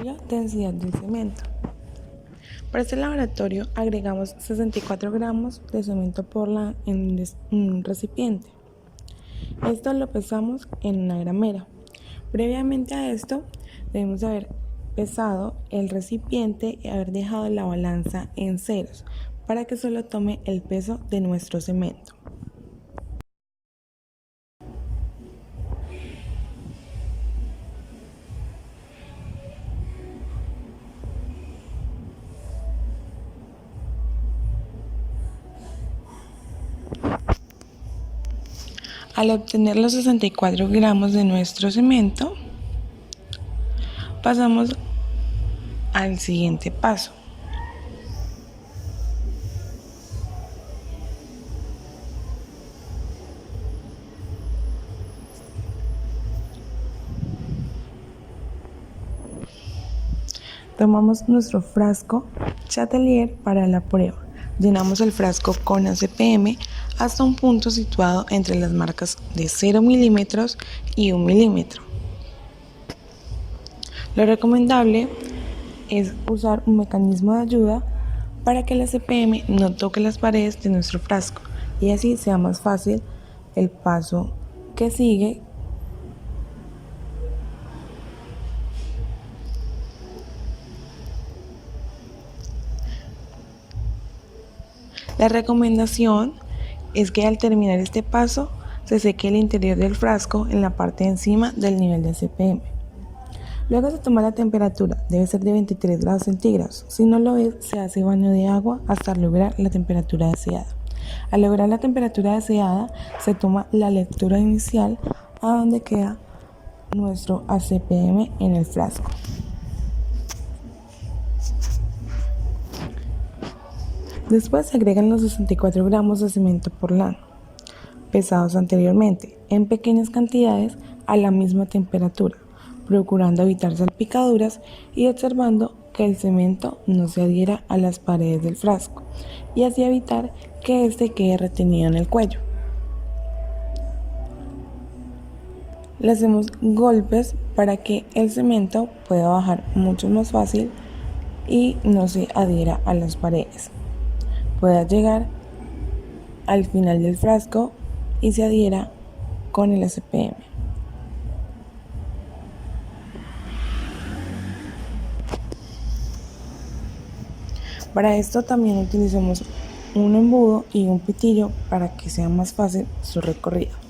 Laboratorio densidad del cemento. Para este laboratorio agregamos 64 gramos de cemento Portland en un recipiente. Esto lo pesamos en una gramera. Previamente a esto debemos haber pesado el recipiente y haber dejado la balanza en ceros para que solo tome el peso de nuestro cemento. Al obtener los 64 gramos de nuestro cemento, pasamos al siguiente paso. Tomamos nuestro frasco Chatelier para la prueba. Llenamos el frasco con ACPM hasta un punto situado entre las marcas de 0 milímetros y 1 milímetro. Lo recomendable es usar un mecanismo de ayuda para que el ACPM no toque las paredes de nuestro frasco y así sea más fácil el paso que sigue. La recomendación es que al terminar este paso se seque el interior del frasco en la parte de encima del nivel de CPM. Luego se toma la temperatura, debe ser de 23 grados centígrados. Si no lo es, se hace baño de agua hasta lograr la temperatura deseada. Al lograr la temperatura deseada, se toma la lectura inicial a donde queda nuestro ACPM en el frasco. Después se agregan los 64 gramos de cemento Portland, pesados anteriormente, en pequeñas cantidades a la misma temperatura, procurando evitar salpicaduras y observando que el cemento no se adhiera a las paredes del frasco y así evitar que éste quede retenido en el cuello. Le hacemos golpes para que el cemento pueda bajar mucho más fácil y no se adhiera a las paredes. Pueda llegar al final del frasco y se adhiera con el ACPM. Para esto también utilizamos un embudo y un pitillo para que sea más fácil su recorrido.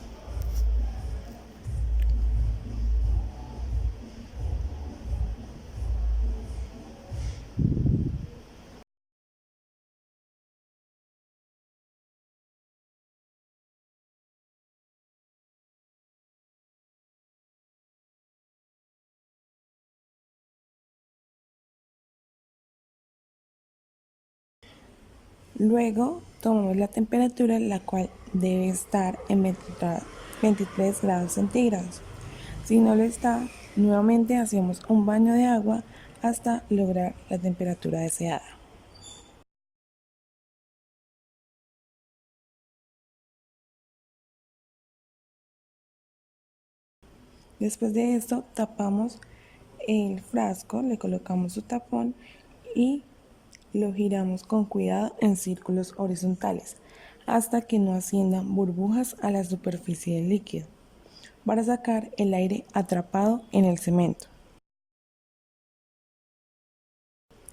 Luego tomamos la temperatura, la cual debe estar en 23 grados centígrados. Si no lo está, nuevamente hacemos un baño de agua hasta lograr la temperatura deseada. Después de esto, tapamos el frasco, le colocamos su tapón y lo giramos con cuidado en círculos horizontales hasta que no asciendan burbujas a la superficie del líquido para sacar el aire atrapado en el cemento.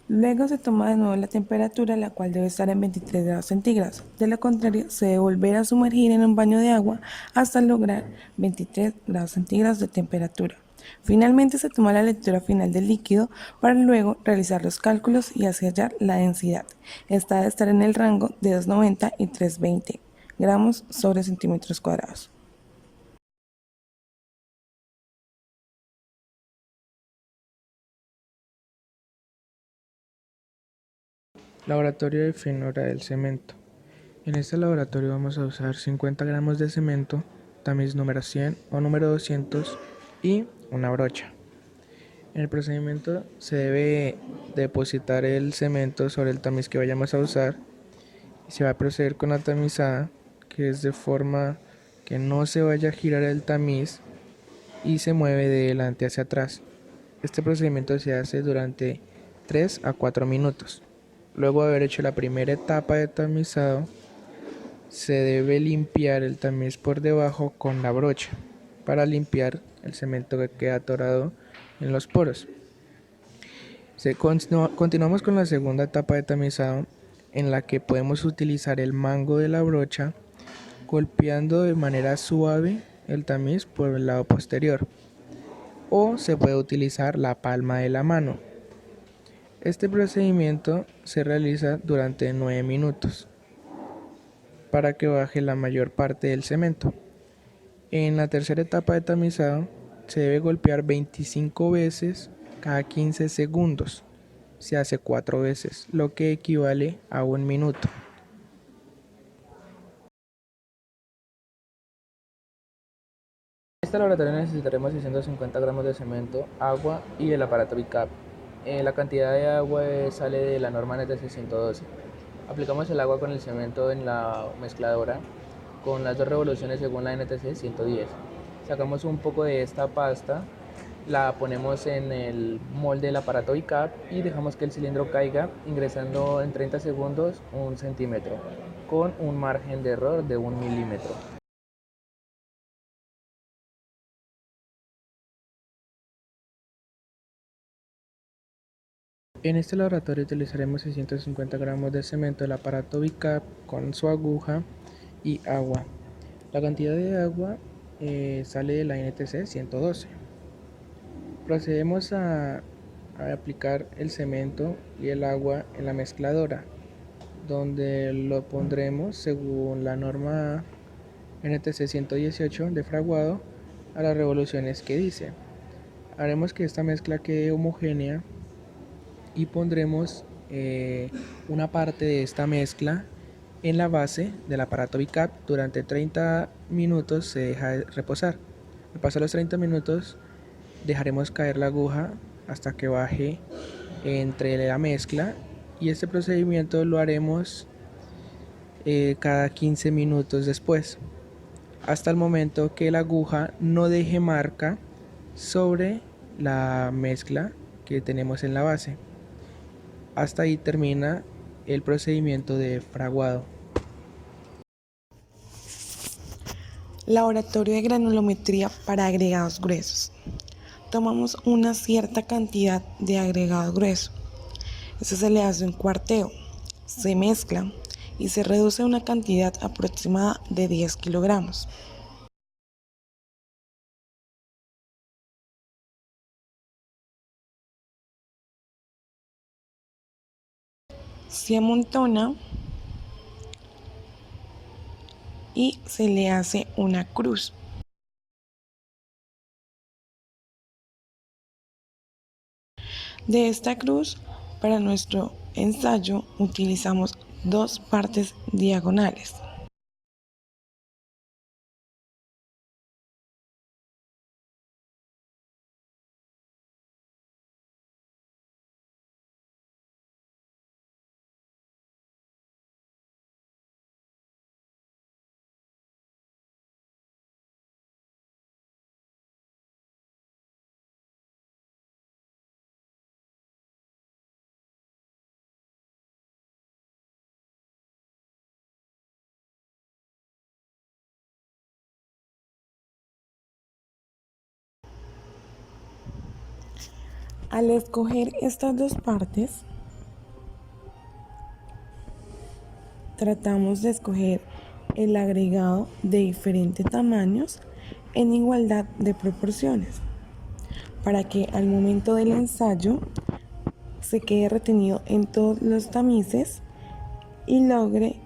Luego se toma de nuevo la temperatura, la cual debe estar en 23 grados centígrados. De lo contrario, se debe volver a sumergir en un baño de agua hasta lograr 23 grados centígrados de temperatura. Finalmente se toma la lectura final del líquido para luego realizar los cálculos y así hallar la densidad. Esta debe estar en el rango de 290 y 320 gramos sobre centímetros cuadrados. Laboratorio de finura del cemento. En este laboratorio vamos a usar 50 gramos de cemento, tamiz número 100 o número 200 y una brocha. En el procedimiento se debe depositar el cemento sobre el tamiz que vayamos a usar y se va a proceder con la tamizada, que es de forma que no se vaya a girar el tamiz y se mueve de delante hacia atrás. Este procedimiento se hace durante 3 a 4 minutos. Luego de haber hecho la primera etapa de tamizado, se debe limpiar el tamiz por debajo con la brocha para limpiar el cemento que queda atorado en los poros. Continuamos con la segunda etapa de tamizado, en la que podemos utilizar el mango de la brocha golpeando de manera suave el tamiz por el lado posterior, o se puede utilizar la palma de la mano. Este procedimiento se realiza durante 9 minutos para que baje la mayor parte del cemento. En la tercera etapa de tamizado se debe golpear 25 veces cada 15 segundos. Se hace 4 veces, lo que equivale a 1 minuto. En este laboratorio necesitaremos 650 gramos de cemento, agua y el aparato BICAP. La cantidad de agua sale de la norma NTC 112. Aplicamos el agua con el cemento en la mezcladora con las 2 revoluciones según la NTC 110. Sacamos un poco de esta pasta, la ponemos en el molde del aparato BICAP y dejamos que el cilindro caiga ingresando en 30 segundos 1 centímetro con un margen de error de 1 milímetro. En este laboratorio utilizaremos 650 gramos de cemento del aparato BICAP con su aguja y agua. La cantidad de agua sale de la NTC 112. Procedemos a aplicar el cemento y el agua en la mezcladora, donde lo pondremos según la norma NTC 118 de fraguado a las revoluciones que dice. Haremos que esta mezcla quede homogénea y pondremos una parte de esta mezcla en la base del aparato BICAP. Durante 30 minutos se deja reposar. Al pasar los 30 minutos dejaremos caer la aguja hasta que baje entre la mezcla, y este procedimiento lo haremos cada 15 minutos después, hasta el momento que la aguja no deje marca sobre la mezcla que tenemos en la base. Hasta ahí termina el procedimiento de fraguado. Laboratorio de granulometría para agregados gruesos. Tomamos una cierta cantidad de agregado grueso. Esto se le hace un cuarteo, se mezcla y se reduce a una cantidad aproximada de 10 kilogramos. Se amontona y se le hace una cruz. De esta cruz, para nuestro ensayo utilizamos 2 partes diagonales. Al escoger estas 2 partes, tratamos de escoger el agregado de diferentes tamaños en igualdad de proporciones, para que al momento del ensayo se quede retenido en todos los tamices y logre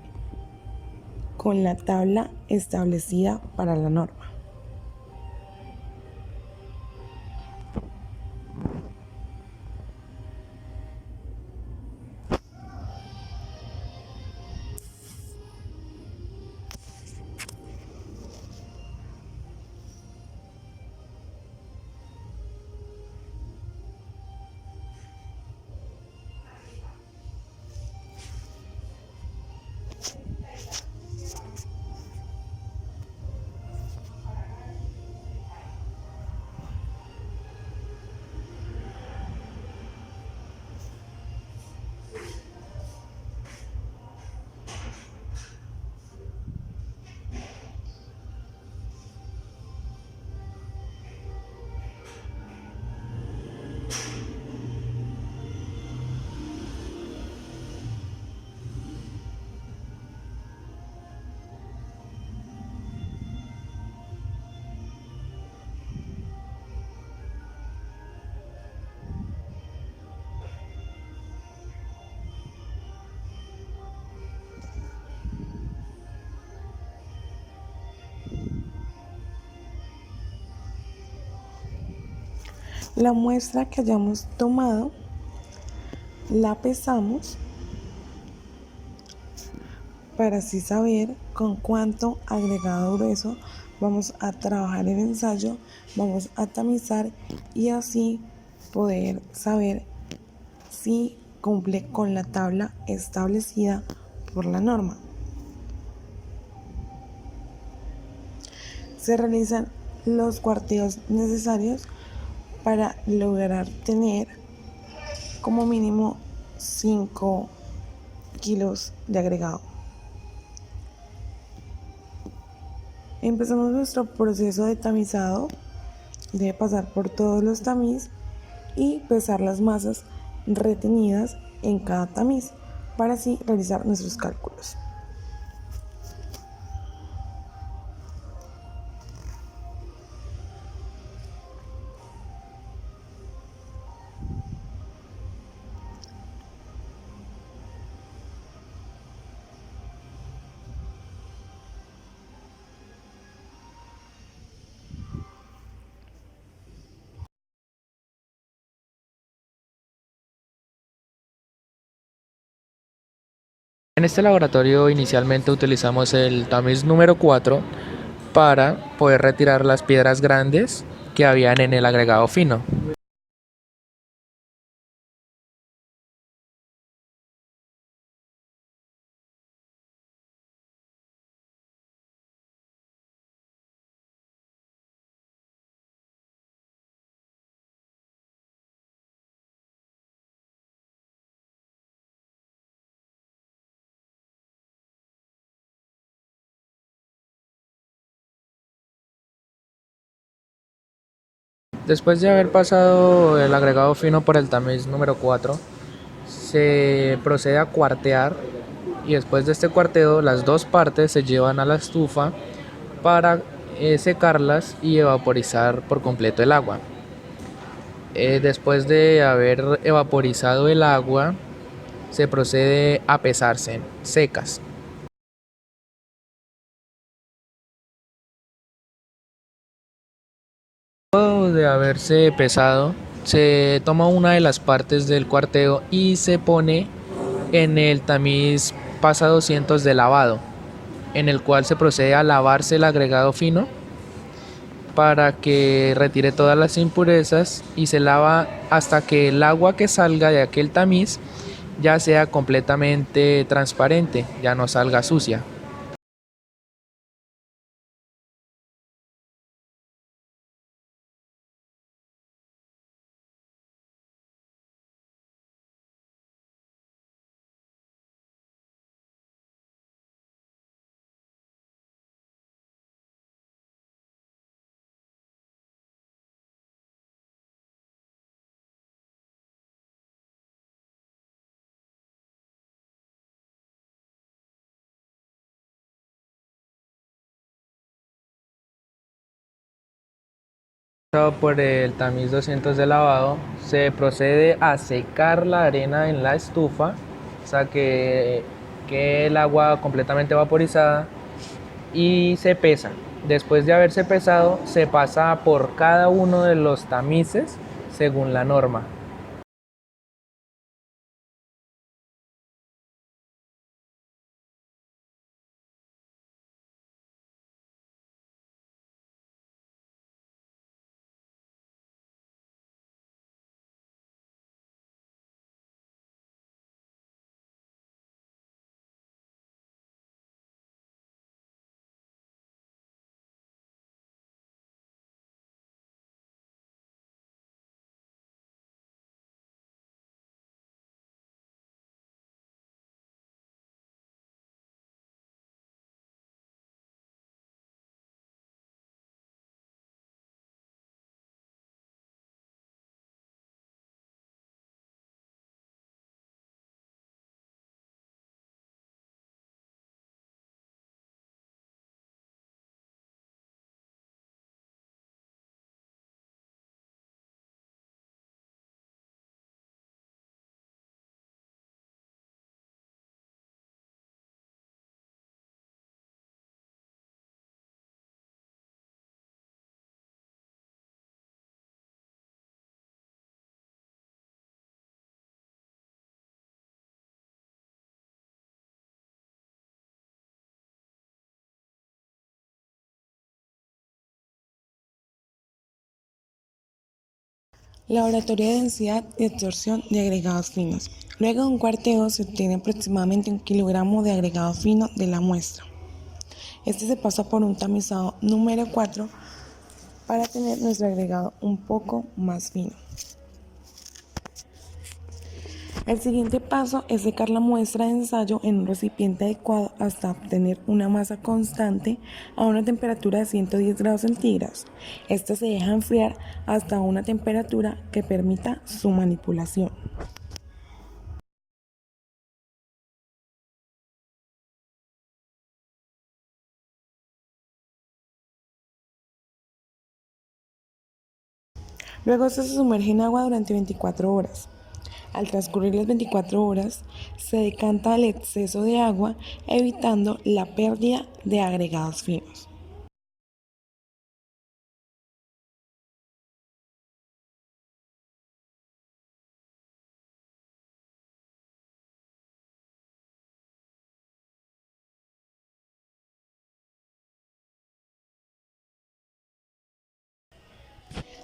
con la tabla establecida para la norma. La muestra que hayamos tomado la pesamos para así saber con cuánto agregado grueso vamos a trabajar el ensayo, vamos a tamizar y así poder saber si cumple con la tabla establecida por la norma. Se realizan los cuarteos necesarios para lograr tener como mínimo 5 kilos de agregado. Empezamos nuestro proceso de tamizado. Debe pasar por todos los tamiz y pesar las masas retenidas en cada tamiz para así realizar nuestros cálculos. En este laboratorio inicialmente utilizamos el tamiz número 4 para poder retirar las piedras grandes que habían en el agregado fino. Después de haber pasado el agregado fino por el tamiz número 4, se procede a cuartear y después de este cuarteo las dos partes se llevan a la estufa para secarlas y evaporizar por completo el agua. Después de haber evaporizado el agua, se procede a pesarse secas. Luego de haberse pesado, se toma una de las partes del cuarteo y se pone en el tamiz pasa 200 de lavado, en el cual se procede a lavarse el agregado fino para que retire todas las impurezas y se lava hasta que el agua que salga de aquel tamiz ya sea completamente transparente, ya no salga sucia. Por el tamiz 200 de lavado, se procede a secar la arena en la estufa hasta que el agua completamente vaporizada y se pesa. Después de haberse pesado, se pasa por cada uno de los tamices según la norma. Laboratorio de densidad y absorción de agregados finos. Luego de un cuarteo se obtiene aproximadamente 1 kilogramo de agregado fino de la muestra. Este se pasa por un tamizado número 4 para tener nuestro agregado un poco más fino. El siguiente paso es secar la muestra de ensayo en un recipiente adecuado hasta obtener una masa constante a una temperatura de 110 grados centígrados. Esta se deja enfriar hasta una temperatura que permita su manipulación. Luego se sumerge en agua durante 24 horas. Al transcurrir las 24 horas, se decanta el exceso de agua, evitando la pérdida de agregados finos.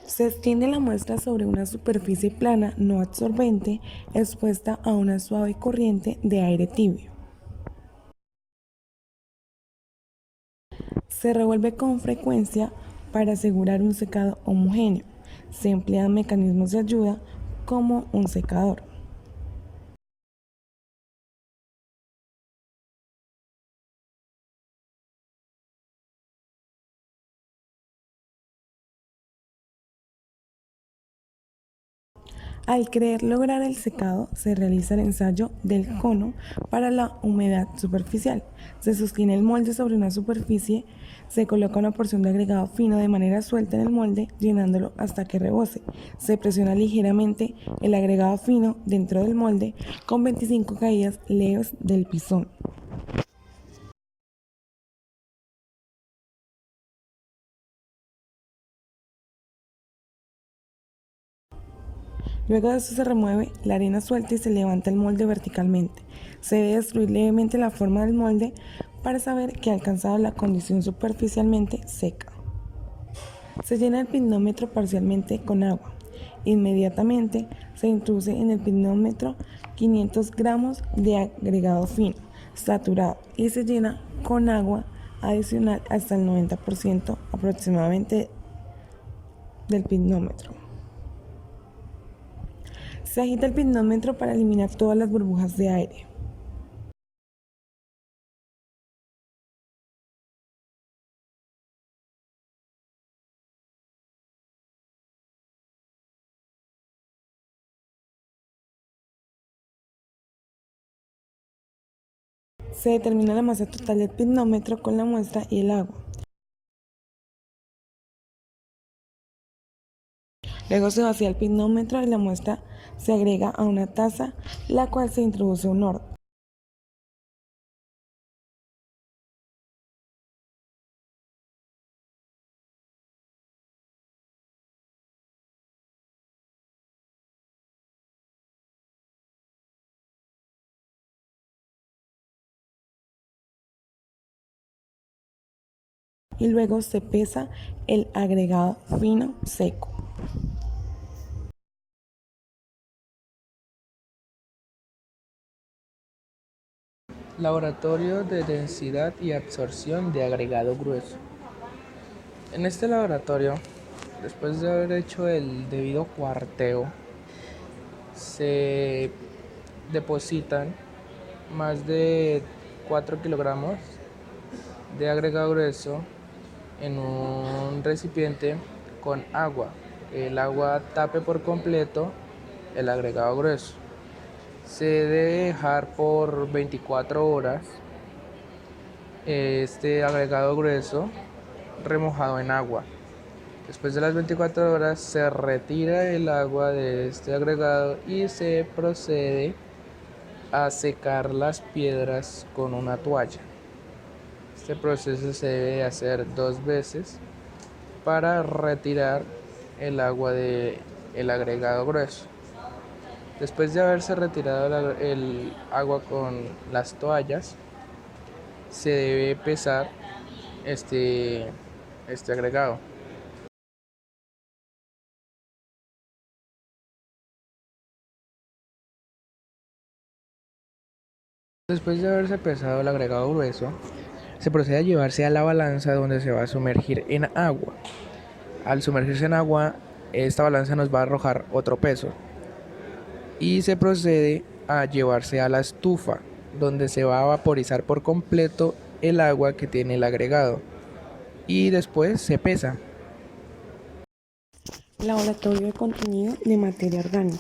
Se extiende la muestra sobre una superficie plana no absorbente expuesta a una suave corriente de aire tibio. Se revuelve con frecuencia para asegurar un secado homogéneo. Se emplean mecanismos de ayuda como un secador. Al querer lograr el secado, se realiza el ensayo del cono para la humedad superficial. Se sostiene el molde sobre una superficie, se coloca una porción de agregado fino de manera suelta en el molde, llenándolo hasta que rebose. Se presiona ligeramente el agregado fino dentro del molde con 25 caídas leves del pisón. Luego de esto se remueve la harina suelta y se levanta el molde verticalmente. Se debe destruir levemente la forma del molde para saber que ha alcanzado la condición superficialmente seca. Se llena el pinómetro parcialmente con agua. Inmediatamente se introduce en el pinómetro 500 gramos de agregado fino, saturado, y se llena con agua adicional hasta el 90% aproximadamente del pinómetro. Se agita el pinómetro para eliminar todas las burbujas de aire. Se determina la masa total del pinómetro con la muestra y el agua. Luego se vacía el pinómetro y la muestra se agrega a una taza, la cual se introduce un horno. Y luego se pesa el agregado fino seco. Laboratorio de densidad y absorción de agregado grueso. En este laboratorio, después de haber hecho el debido cuarteo, se depositan más de 4 kilogramos de agregado grueso en un recipiente con agua. El agua tape por completo el agregado grueso. Se debe dejar por 24 horas este agregado grueso remojado en agua. Después de las 24 horas se retira el agua de este agregado y se procede a secar las piedras con una toalla. Este proceso se debe hacer 2 veces para retirar el agua del agregado grueso. Después de haberse retirado el agua con las toallas, se debe pesar este agregado. Después de haberse pesado el agregado grueso, se procede a llevarse a la balanza donde se va a sumergir en agua. Al sumergirse en agua, esta balanza nos va a arrojar otro peso y se procede a llevarse a la estufa donde se va a vaporizar por completo el agua que tiene el agregado y después se pesa. Laboratorio de contenido de materia orgánica.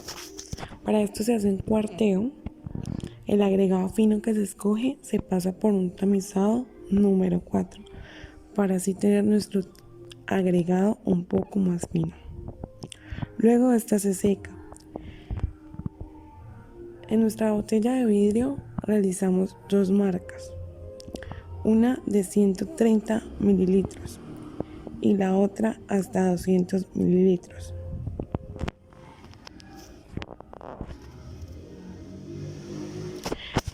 Para esto se hace un cuarteo. El agregado fino que se escoge se pasa por un tamizado número 4 para así tener nuestro agregado un poco más fino. Luego esta se seca. En nuestra botella de vidrio realizamos dos marcas, una de 130 mililitros y la otra hasta 200 mililitros.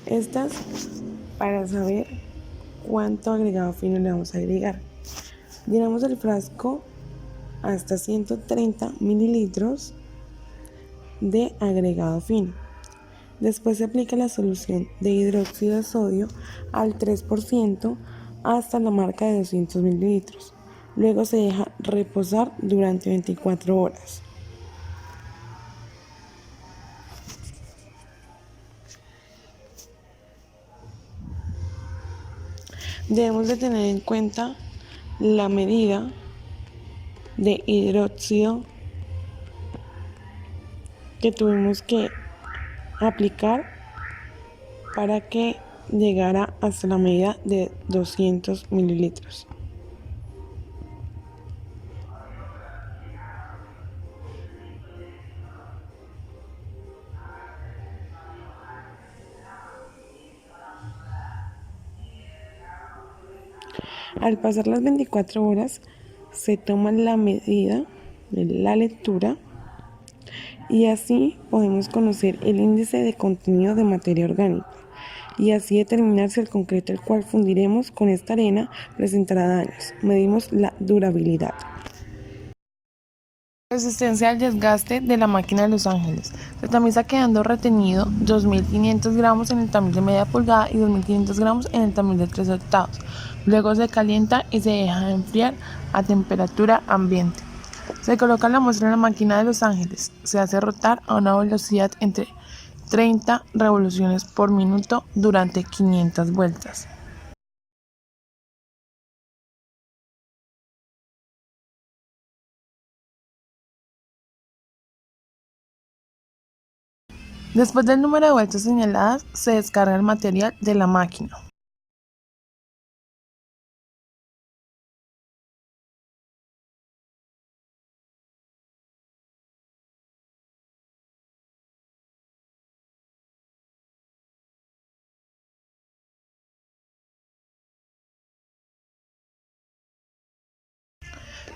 Estas para saber cuánto agregado fino le vamos a agregar. Llenamos el frasco hasta 130 mililitros de agregado fino. Después se aplica la solución de hidróxido de sodio al 3% hasta la marca de 200 mililitros. Luego se deja reposar durante 24 horas. Debemos de tener en cuenta la medida de hidróxido que tuvimos que aplicar para que llegara hasta la medida de 200 mililitros. Al pasar las 24 horas se toma la medida de la lectura y así podemos conocer el índice de contenido de materia orgánica y así determinar si el concreto el cual fundiremos con esta arena presentará daños. Medimos la durabilidad. Resistencia al desgaste de la máquina de Los Ángeles. Se tamiza quedando retenido 2.500 gramos en el tamiz de media pulgada y 2.500 gramos en el tamiz de 3/8. Luego se calienta y se deja enfriar a temperatura ambiente. Se coloca la muestra en la máquina de Los Ángeles. Se hace rotar a una velocidad entre 30 revoluciones por minuto durante 500 vueltas. Después del número de vueltas señaladas, se descarga el material de la máquina.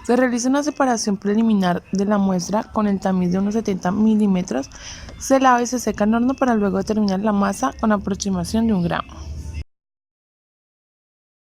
Se realiza una separación preliminar de la muestra con el tamiz de unos 70 milímetros, se lava y se seca en horno para luego determinar la masa con aproximación de 1 gramo.